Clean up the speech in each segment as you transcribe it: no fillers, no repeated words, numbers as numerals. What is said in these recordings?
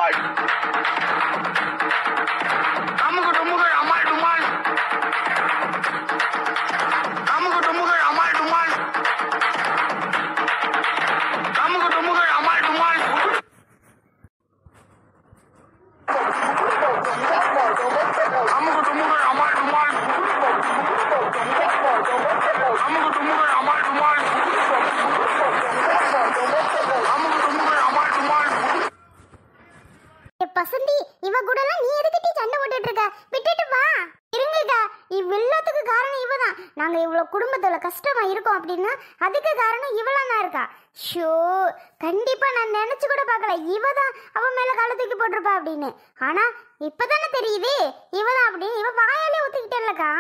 டுமால் அமுகு டுமுகள் அமால் டுமால் அமுகு டுமுகள் அமால் டுமால் அமுகு டுமுகள் அமால் டுமால் அமுகு டுமுகள் அமால் டுமால் அமுகு டுமுகள் அமால் டுமால் அமுகு டுமுகள் அமால் டுமால். பசந்தி இவ கூட எல்லாம் நீ எதுக்கிட்டி சண்டை போட்டுட்டு இருக்க? விட்டுட்டு வா. இருங்கக்கா, இவ்வளவுக்கு காரணம் இவதான். நாங்க இவ்வளவு குடும்பத்துல கஷ்டமா இருக்கோம் அப்படின்னா அதுக்கு காரணம் இவளாம் தான் இருக்கா. ஷோ, கண்டிப்பா நான் நினைச்சு கூட பார்க்கல இவதான் அவ மேல கால தூக்கி போட்டிருப்பா அப்படின்னு. ஆனா இப்பதானே தெரியுது இவதான் அப்படின்னு. இவ வாயாலே ஒத்துக்கிட்டேன்லக்கா.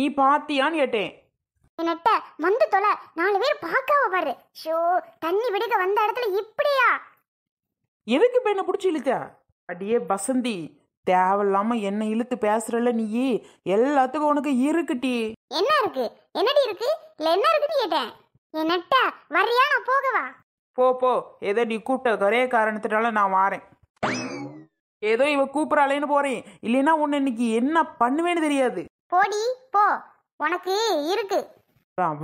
நீ பாத்தியான்னு கேட்டேன். என்னட்ட வந்து தொலை, 4 பேர் பார்க்காம பாரு. ஷோ, தண்ணி விடுக்க வந்த இடத்துல இப்படியா? எதுக்கு இப்ப என்ன பிடிச்சி இழுத்த? அடியே வசந்தி, தேவையில்லாம என்ன இழுத்து பேசுறல நீ. எல்லாத்துக்கும் உனக்கு இருக்குட்டி. என்ன இருக்கு? என்னடி இருக்கு? இல்ல என்ன இருக்குன்னு கேட்டேன். என்னட்ட வரியா? நான் போகவா? போ. ஏதோ நீ கூப்பிட்ட ஒரே காரணத்தினால நான் வாரேன். ஏதோ இவ கூப்பிடறாளேன்னு போறேன். இல்லைன்னா உன்னை இன்னைக்கு என்ன பண்ணுவேன்னு தெரியாது. போடி போ, உனக்கு இருக்கு.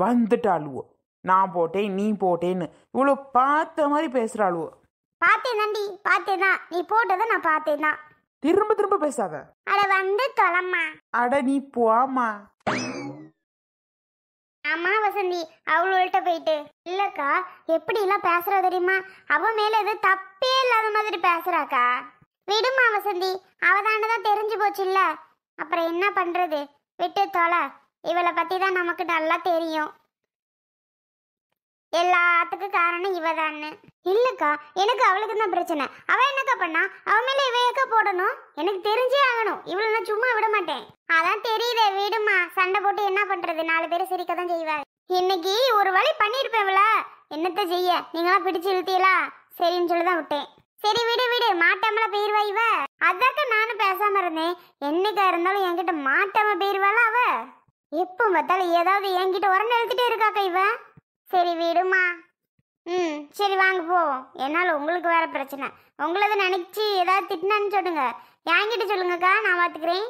வந்துட்டாளுவோ, நான் போட்டேன் நீ போட்டேன்னு இவ்வளவு பார்த்த மாதிரி பேசுறாளுவோ. பார்த்தேன் தாண்டி, பார்த்தேன் தான். நீ போட்டதை நான் பார்த்தேன் தான். திரும்ப பேசாத. அட வந்து தொலைம்மா. அட நீ போமா. ஆமா வசந்தி, அவள்கிட்ட போயிட்டு இல்லக்கா எப்படி எல்லாம் பேசுறா தெரியுமா? அவ மேல எது தப்பே இல்லாத மாதிரி பேசுறாக்கா. விடுமா வசந்தி, அவதானதான் தெரிஞ்சு போச்சு இல்ல, அப்புறம் என்ன பண்றது? விட்டு தொலை. இவளை பத்தி தான் நமக்கு நல்லா தெரியும். எல்லாத்துக்கும் காரணம் இவதான்னு. இல்லக்கா, எனக்கு அவளுக்கு தான் பிரச்சனை. அவ என்னக்கா பண்ணா? அவ மேல இவையக்கா போடணும். எனக்கு தெரிஞ்சே ஆகணும். இவளை நான் சும்மா விட மாட்டேன். அதான் தெரியுதே. விடுமா, சண்டை போட்டு என்ன பண்றது? 4 பேரும் சிரிக்க தான் செய்வாரு. இன்னைக்கு ஒரு வழி பண்ணிருப்பேன்ல. என்னத்த செய்ய, நீங்களா பிடிச்சு இழுத்தீங்களா? சரின்னு சொல்லிதான் விட்டேன். சரி விடு, மாட்டாமல போயிருவா இவ. அதாக்க நானும் பேசாம இருந்தேன். என்னைக்கா இருந்தாலும் என்கிட்ட மாட்டாம போயிருவாளா அவ? எப்ப பார்த்தாலும் ஏதாவது என்கிட்ட உரண்டு எழுத்துட்டே இருக்காக்கா இவ. சரி விடுமா. சரி வாங்க போவோம். என்னால உங்களுக்கு வேற பிரச்சனை. உங்களது நினைச்சு ஏதாவது திட்டினான்னு சொல்லுங்க, என்கிட்ட சொல்லுங்கக்கா, நான் பாத்துக்கிறேன்.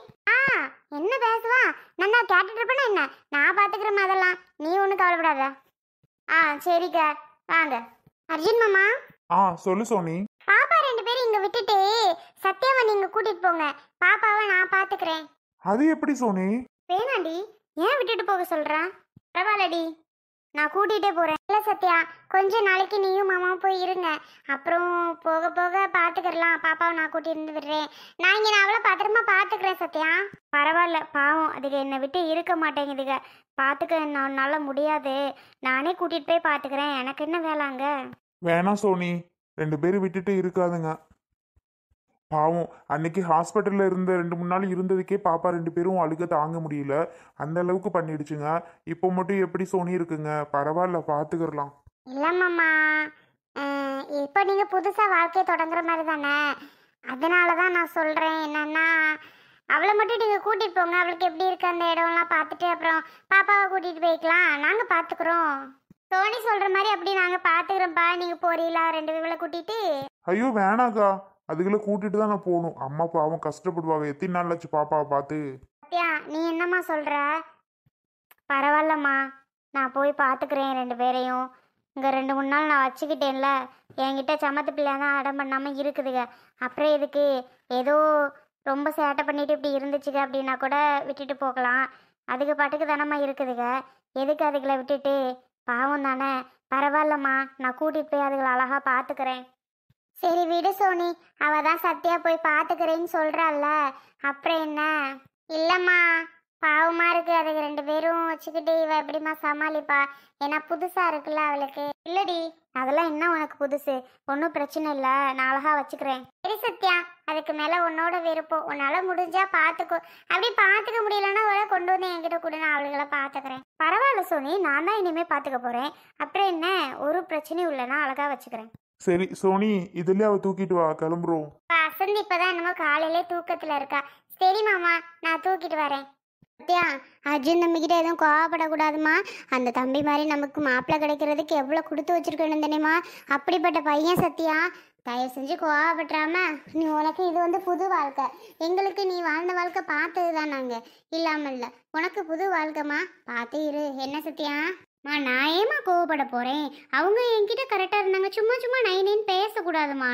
என்ன பேசுவா? நான் கேட்டுட்டு இருப்பேனா என்ன? நான் பாத்துக்கிறேன் அதெல்லாம், நீ ஒன்றும் கவலைப்படாத. சரிக்கா வாங்க. அர்ஜுன் மாமா. சொல்லு சோனி. பாப்பா 2 பேரும் இங்க விட்டுட்டு சத்யாவை நீங்க கூட்டிட்டு போங்க. பாப்பாவை நான் பாத்துக்கிறேன். அது எப்படி சோனி? வேணாண்டி, ஏன் விட்டுட்டு போக சொல்றேன்? பரவாயில்லடி, நான் கூட்டிகிட்டே போகிறேன். இல்லை சத்யா, கொஞ்ச நாளைக்கு நீயும் மாமாவும் போய் இருங்க. அப்புறம் போக போக பார்த்துக்கிறலாம். பாப்பாவை நான் கூட்டிட்டு விடுறேன். நான் இங்கே அவளை பத்திரமா பார்த்துக்கிறேன் சத்யா. பரவாயில்ல, பாவம் அதுக்கு என்னை விட்டு இருக்க மாட்டேங்குதுங்க. பார்த்துக்க என்னால் முடியாது. நானே கூட்டிகிட்டு போய் பார்த்துக்கிறேன். எனக்கு என்ன வேலைங்க? வேணாம் சோனி, 2 பேரும் விட்டுட்டு இருக்காதுங்க. பாவம், அன்னைக்கு ஹாஸ்பிட்டலில் இருந்த 2-3 நாள் இருந்ததுக்கே பாப்பா 2 பேரும் அழுக தாங்க முடியல. அந்த அளவுக்கு பண்ணிடுச்சுங்க. இப்போ மட்டும் எப்படி சோனி இருக்குங்க? பரவாயில்ல, பார்த்துக்கிறலாம். இல்லைம்மாம்மா, இப்போ நீங்கள் புதுசாக வாழ்க்கையை தொடங்குற மாதிரி தானே, அதனால தான் நான் சொல்கிறேன். என்னன்னா, அவளை மட்டும் நீங்கள் கூட்டிகிட்டு போங்க. அவளுக்கு எப்படி இருக்கு அந்த இடம்லாம் பார்த்துட்டு அப்புறம் பாப்பாவை கூட்டிகிட்டு போய்க்கலாம். நாங்கள் பார்த்துக்குறோம். சோனி சொல்கிற மாதிரி அப்படி நாங்கள் பார்த்துக்குறோம்ப்பா. நீங்கள் போறீங்களா 2 பேர்களை கூட்டிகிட்டு? ஐயோ வேணாக்கா, அதுக்குள்ள கூட்டிட்டு தான் நான் போகணும். அம்மா பாவம் கஷ்டப்படுவாங்க. எத்தனை நாள் ஆச்சு பாப்பாவை பார்த்து. சத்யா, நீ என்னம்மா சொல்கிற? பரவாயில்லம்மா, நான் போய் பார்த்துக்கிறேன் 2 பேரையும். இங்கே 2-3 நாள் நான் வச்சுக்கிட்டேன்ல, என்கிட்ட சமத்து பிள்ளை தான் அடம் பண்ணாமல் இருக்குதுங்க. அப்புறம் இதுக்கு ஏதோ ரொம்ப சேட்டை பண்ணிட்டு இப்படி இருந்துச்சுங்க அப்படின்னா கூட விட்டுட்டு போகலாம். அதுக்கு பாட்டுக்கு தானம்மா இருக்குதுங்க. எதுக்கு அதுகளை விட்டுட்டு? பாவம் தானே. பரவாயில்லம்மா, நான் கூட்டிகிட்டு போய் அதுகளை அழகாக பார்த்துக்கிறேன். சரி விடு சோனி, அவ தான் சத்யா போய் பார்த்துக்கிறேன்னு சொல்கிறாள்ல, அப்புறம் என்ன? இல்லைம்மா, பாவமாக இருக்கு. அதுக்கு 2 பேரும் வச்சுக்கிட்டு இவ எப்படிம்மா சமாளிப்பா? ஏன்னா புதுசாக இருக்குல்ல அவளுக்கு. இல்லடி, அதெல்லாம் என்ன உனக்கு புதுசு? ஒன்றும் பிரச்சனை இல்லை, நான் அழகாக வச்சுக்கிறேன். சரி சத்யா, அதுக்கு மேலே உன்னோட விருப்பம். உன்னால் முடிஞ்சா பார்த்துக்கோ. அப்படி பார்த்துக்க முடியலன்னா அவளை கொண்டு வந்து என்கிட்ட கூட நான் அவளுகளை பார்த்துக்கிறேன். பரவாயில்ல சோனி, நான் தான் இனிமேல் பார்த்துக்க போகிறேன். அப்புறம் என்ன, ஒரு பிரச்சனையும் இல்லைன்னா அழகாக வச்சுக்கிறேன். சரி சோனி, இதுலயே அவ தூக்கிட்டு வா, கிளம்புறோம். வசந்தி இப்பதான் என்னமோ காலையிலே தூக்கத்துல இருக்கா. சரி மாமா, நான் தூக்கிட்டு வரேன். சத்யா, அர்ஜுன் தம்பிக்கிட்ட எதுவும் கோவப்படக்கூடாதுமா. அந்த தம்பி மாதிரி நமக்கு மாப்பிள்ளை கிடைக்கிறதுக்கு எவ்வளோ கொடுத்து வச்சிருக்கணும் தெரியுமா? அப்படிப்பட்ட பையன் சத்யா. தயவு செஞ்சு கோவப்பட்டுறாம நீ உனக்கு இது வந்து புது வாழ்க்கை. எங்களுக்கு நீ வாழ்ந்த வாழ்க்கை பார்த்தது தான் நாங்கள் இல்லாமல் இல்லை. உனக்கு புது வாழ்க்கைமா, பார்த்து இரு. என்ன சத்யா? நான் ஏமா கோவப்பட போகிறேன்? அவங்க என்கிட்ட கரெக்டாக இருந்தாங்க. சும்மா சும்மா நைனேன்னு பேசக்கூடாதுமா.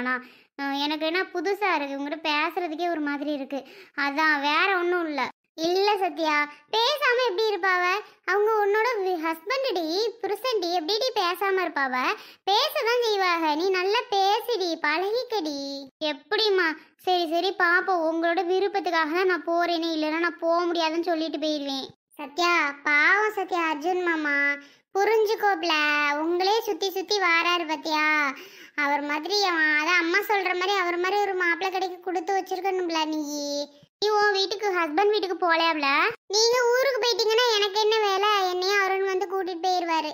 எனக்கு என்ன புதுசாக இருக்குது, உங்கள்கிட்ட பேசுறதுக்கே ஒரு மாதிரி இருக்குது. அதான் வேற ஒன்றும் இல்லை. இல்லை சத்யா, பேசாமல் எப்படி இருப்பாவ? அவங்க உன்னோட ஹஸ்பண்டி புருஷன்டி, எப்படிடி பேசாமல் இருப்பாவ? பேசதான் செய்வாங்க. நீ நல்லா பேசிடி, பழகிக்கடி. எப்படிம்மா? சரி சரி பாப்போம். உங்களோட விருப்பத்துக்காக தான் நான் போகிறேனே, இல்லைன்னா நான் போக முடியாதுன்னு சொல்லிட்டு போயிடுவேன். சத்யா பாவம் சத்யா, அர்ஜுன் மாமா புரிஞ்சுக்கோப்ல. உங்களே சுற்றி சுற்றி வாராரு பத்தியா? அவர் மாதிரி அதான் அம்மா சொல்கிற மாதிரி அவர் மாதிரி ஒரு மாப்பிள்ளை கடைக்கு கொடுத்து வச்சிருக்கணும்ல. நீ உன் வீட்டுக்கு ஹஸ்பண்ட் வீட்டுக்கு போலையாப்ல? நீங்க ஊருக்கு போயிட்டீங்கன்னா எனக்கு என்ன வேலை? என்னையும் அருண் வந்து கூட்டிட்டு போயிடுவாரு.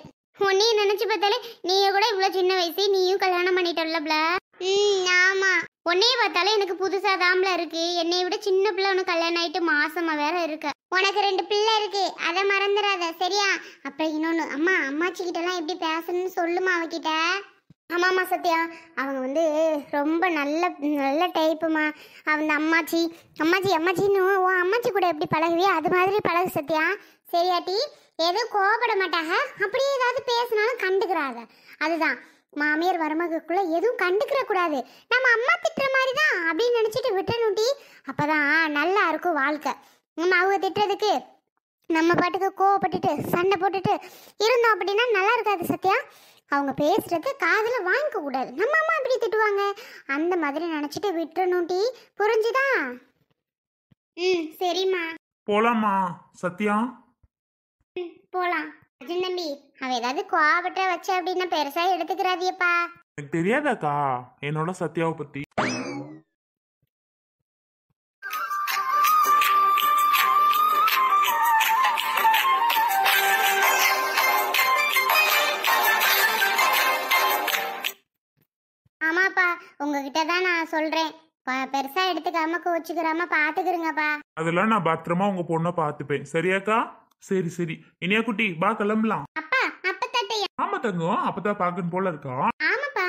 உன்னையும் நினைச்சு பார்த்தாலே நீங்க கூட இவ்வளவு சின்ன வயசு, நீயும் கல்யாணம் பண்ணிட்டல்லப்ல. ஆமா, உன்னைய பார்த்தாலே எனக்கு புதுசா தாம்ல இருக்கு. என்னைய விட சின்ன பிள்ளை உனக்கு கல்யாணம் ஆயிட்டு மாசமா வேற இருக்க. உனக்கு 2 பிள்ளை இருக்கு, அதை மறந்துடாத சரியா? அப்புறம் இன்னொன்னு, அம்மாச்சி கிட்ட எல்லாம் எப்படி பேசணும்னு சொல்லுமா அவகிட்ட. ஆமாம்மா சத்யா, அவங்க வந்து ரொம்ப நல்ல டைப்புமா. அந்த அம்மாச்சின்னு உன் அம்மாச்சி கூட எப்படி பழகுவியோ அது மாதிரி பழகு சத்யா, சரியாட்டி? எதுவும் கோவப்பட மாட்டாங்க. அப்படியே ஏதாவது பேசினாலும் கண்டுக்கிறாங்க. அதுதான் மாமியார் மருமகளுக்குள்ள எதுவும் கண்டுக்கிற கூடாது. நம்ம அம்மா திட்டுற மாதிரி தான் அப்படின்னு நினச்சிட்டு விட்டுணுட்டி. அப்போதான் நல்லா இருக்கும் வாழ்க்கை. அவங்க திட்டுறதுக்கு நம்ம பாட்டுக்கு கோவப்பட்டுட்டு சண்டை போட்டுட்டு இருந்தோம் அப்படின்னா நல்லா இருக்காது சத்யா. அவங்க பேசுறது காதில் வாங்கிக்க கூடாது. நம்ம அம்மா இப்படி திட்டுவாங்க அந்த மாதிரி நினச்சிட்டு விட்டுணுட்டி, புரிஞ்சுதா? சரிம்மா. போலாமா சத்யா? போலாம். அர்ஜுன் தம்பி, அவ ஏதாவது கோவப்பட்ட வச்ச அப்படின்னா பெருசா எடுத்துக்கிறாதியப்பா. எனக்கு தெரியாதாக்கா என்னோட சத்யாவை பத்தி. ஆமாப்பா, உங்ககிட்ட தான் நான் சொல்றேன். பெருசா எடுத்துக்காம கோச்சுக்கிறாம பாத்துக்கிறீங்கப்பா. அதெல்லாம் நான் பத்திரமா உங்க பொண்ணை பார்த்துப்பேன் சரியாக்கா? சரி சரி இனியா குட்டி பா கிளம்பலாம். அப்பா அப்பத்தட்டையா? ஆமா தங்கம், அப்பதான் பாக்கணும் போல இருக்கா. ஆமாப்பா.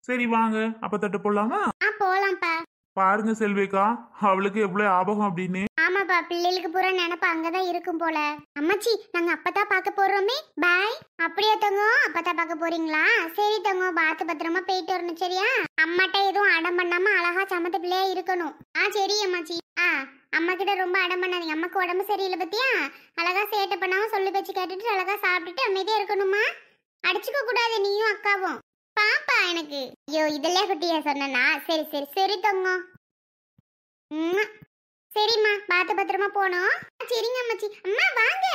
சரி வாங்க அப்பத்தட்ட போலாமா? போலாம்ப்பா. பாருங்க செல்விக்கா, அவளுக்கு எவ்வளவு ஆபகம் அப்படின்னு. ஆமாப்பா, பிள்ளைகளுக்கு பூரா நினைப்பு அங்கதான் இருக்கும் போல. அம்மாச்சி, நாங்க அப்பதான் பார்க்க போறோமே. பாய். அப்படியா தங்கம்? அப்பதான் பார்க்க போறீங்களா? சரி தங்கம், பார்த்து பத்திரமா போயிட்டு வரணும் சரியா? அம்மாட்ட எதுவும் அடம் பண்ணாம அழகா சமத்த பிள்ளையா இருக்கணும். சரி அம்மாச்சி. அம்மா கிட்ட ரொம்ப அடம் பண்ணாதீங்க. அம்மாக்கு உடம்பு சரியில்லை பத்தியா? அழகா சேட்டை பண்ணாம சொல்லி பேச்சு கேட்டுட்டு அழகா சாப்பிட்டுட்டு அமைதியா இருக்கணுமா? அடிச்சுக்க கூடாது நீயும் அக்காவும். பாப்பா எனக்கு. ஐயோ இதெல்லாம் குட்டியா சொன்னா? சரி சரி சரி தங்கம். சரிம்மா, பார்த்து பத்திரமா போனோம். சரிங்க அம்மாச்சி. அம்மா வாங்க.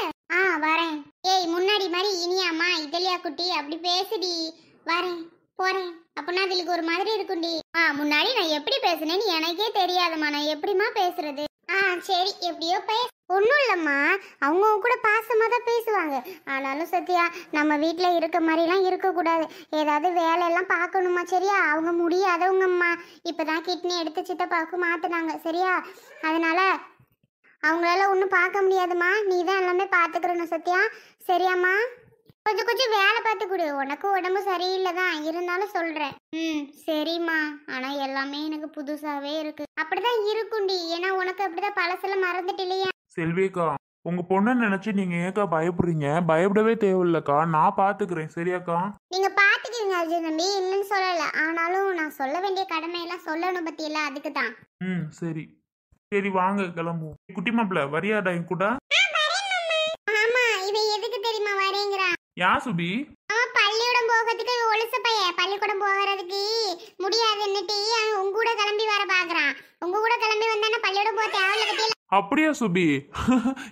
வரேன். ஏய் முன்னாடி மாதிரி இனியாம்மா இதழியா குட்டி அப்படி பேசுடி. வரேன் போறேன் அப்படின்னா அதுக்கு ஒரு மாதிரி இருக்குண்டி. முன்னாடி நான் எப்படி பேசுனேன்னு எனக்கே தெரியாதம்மா. நான் எப்படிமா பேசுறது? சரி எப்படியோ ஒன்றும் இல்லைம்மா, அவங்க கூட பாசமாக தான் பேசுவாங்க. ஆனாலும் சத்யா, நம்ம வீட்டில் இருக்க மாதிரிலாம் இருக்கக்கூடாது. ஏதாவது வேலையெல்லாம் பார்க்கணுமா சரியா? அவங்க முடியாதவங்கம்மா. இப்போ தான் கிட்னி எடுத்து சித்தப்பாவுக்கு மாற்றினாங்க சரியா? அதனால அவங்களால ஒன்றும் பார்க்க முடியாதுமா. நீ தான் எல்லாமே பார்த்துக்கிறணும் சத்யா, சரியாம்மா? கொஞ்சம் கொஞ்சம் வேலை பார்த்து கொடு. உனக்கு உடம்பு சரியில்லை தான் இருந்தாலும் சொல்கிறேன். சரிம்மா. ஆனால் எல்லாமே எனக்கு புதுசாகவே இருக்கு. அப்படிதான் இருக்குண்டி, ஏன்னா உனக்கு அப்படிதான் பழசெல்லாம் மறந்துட்டு இல்லையா? செல்விக்கா, உங்க பொண்ணை நினைச்சு நீங்க ஏக்கா பயப்படுறீங்க? பயப்படவே தேவையில்லக்கா, நான் பாத்துக்கிறேன் சரியாக்கா? நீங்க பாத்துக்கிறீங்க அர்ஜுன் தம்பி, இல்லைன்னு சொல்லல. ஆனாலும் நான் சொல்ல வேண்டிய கடமையெல்லாம் சொல்லணும் பத்தியில, அதுக்கு தான். சரி சரி வாங்க கிளம்புவோம். குட்டி மாப்பிள்ள வரியாடா என் கூட? ஆமா, இவன் எதுக்கு தெரியுமா வரேங்கிறான்? யா சுபி? அவன் பள்ளிக்கூடம் போகிறதுக்கு ஒழுச பையன். பள்ளிக்கூடம் போகிறதுக்கு முடியாதுன்னுட்டு அவன் உங்க கூட கிளம்பி வர பாக்குறான். உங்க கூட கிளம்பி வந்தானே பள்ளிக்கூடம் போக தேவையில்ல பத்தியில. அப்படியா சுபி?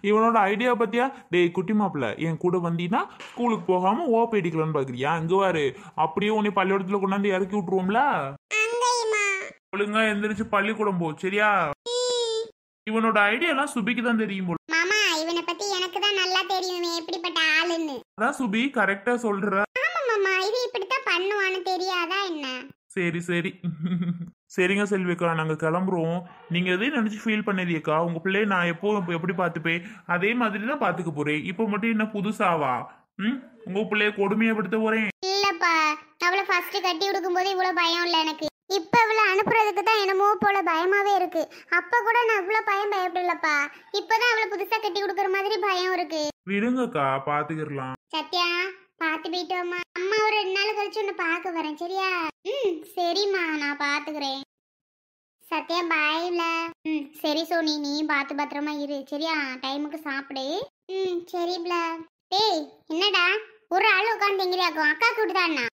இவனோட ஐடியா பத்தியா? டேய் குட்டி மாப்பிள்ள, என் கூட வந்தீங்கன்னா ஸ்கூலுக்கு போகாம ஓப்ப அடிக்கலான்னு பாக்குறியா? இங்க வாரு, அப்படியே உன்னை பள்ளிக்கூடத்துல கொண்டாந்து இறக்கி விட்டுருவோம்ல. ஒழுங்கா எந்திரிச்சு பள்ளிக்கூடம் போ சரியா? இவனோட ஐடியா எல்லாம் சுபிக்கு தான் தெரியும் போல. மாமா, இவனை பத்தி எனக்கு தான் நல்லா தெரியும் எப்படிப்பட்ட ஆளுன்னு. அதான் சுபி கரெக்டா சொல்ற. ஆமா மாமா, இது இப்படித்தான் பண்ணுவான்னு தெரியாதா என்ன? சரி சரி சரிங்க செல்விக்கா, நாங்க கிளம்புறோம். நீங்க எதையும் நினைச்சு ஃபீல் பண்ணதியக்கா. உங்க பிள்ளைய நான் எப்படி பார்த்துப்பேன் அதே மாதிரி தான் பாத்துக்க போறேன். இப்போ மட்டும் என்ன புதுசாவா? உங்க பிள்ளைய கொடுமையா படுத்த போறேன்? இல்லப்பா, அவளை ஃபர்ஸ்ட் கட்டி கொடுக்கும் போது இவ்வளவு பயம் இல்ல எனக்கு. இப்ப இவ்வளவு அனுப்புறதுக்கு தான் என்னமோ போல பயமாவே இருக்கு. அப்ப கூட நான் இவ்வளவு பயப்படலப்பா. இப்பதான் அவளை புதுசா கட்டி கொடுக்கற மாதிரி பயம் இருக்கு. விடுங்கக்கா பாத்துக்கிடலாம். சத்யா பாத்து போயிட்டு வாம்மா. அம்மா ஒரு 2 நாள் கழிச்சு உன்னை பார்க்க வரேன் சரியா? சரிம்மா நான் பாத்துக்கிறேன். சத்யா பாய்ல. சரி சோனி நீ பாத்து பத்திரமா இரு சரியா? டைமுக்கு சாப்பிடு. சரிப்ல. டேய் என்னடா ஒரு ஆள் உட்காந்துங்கிறியாக்கும்? அக்கா கூட்டுதான்னா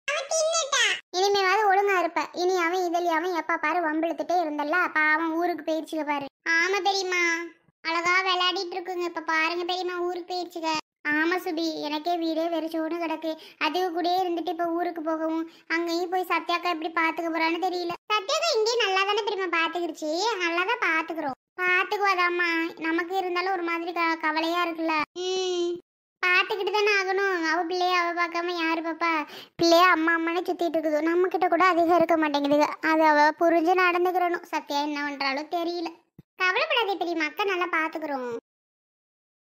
இனிமேவாது ஒழுங்கா இருப்ப. இனி அவன் இதழி அவன் எப்ப பாரு வம்பிழுத்துட்டே இருந்தல்ல. அப்ப அவன் ஊருக்கு போயிடுச்சுக்க பாரு. ஆமா பெரியம்மா அழகா விளையாடிட்டு இருக்குங்க. இப்ப பாருங்க பெரியம்மா ஊருக்கு போயிடுச்சுக்க. ஆமா சுபி எனக்கே வீடே வெறிச்சோன்னு கிடக்கு. அதுக்கு கூடயே இருந்துட்டு இப்ப ஊருக்கு போகவும் அங்கேயும் போய் சத்யாக்கா எப்படி பாத்துக்க போறான்னு தெரியல. சத்யாக்கா இங்கேயும் நல்லா தானே பெரியம்மா பாத்துக்கிடுச்சு. நல்லாதான் பாத்துக்கிறோம். பாத்துக்குவாதாம்மா. நமக்கு இருந்தாலும் ஒரு மாதிரி கவலையா இருக்குல்ல. பாத்துக்கிட்டு தானே ஆகணும். அவ பிள்ளைய அவ பார்க்காம யாரு பாப்பா? பிள்ளைய அம்மா அம்மானே சுத்திட்டு இருக்குது. நம்ம கிட்ட கூட அதிகம் இருக்க மாட்டேங்குதுங்க. அது அவ புரிஞ்சு நடந்துக்கிறணும். சத்யா என்ன பண்றாலும் தெரியல. கவலைப்படாதே பெரியம்மா அக்கா நல்லா பாத்துக்கிறோம்.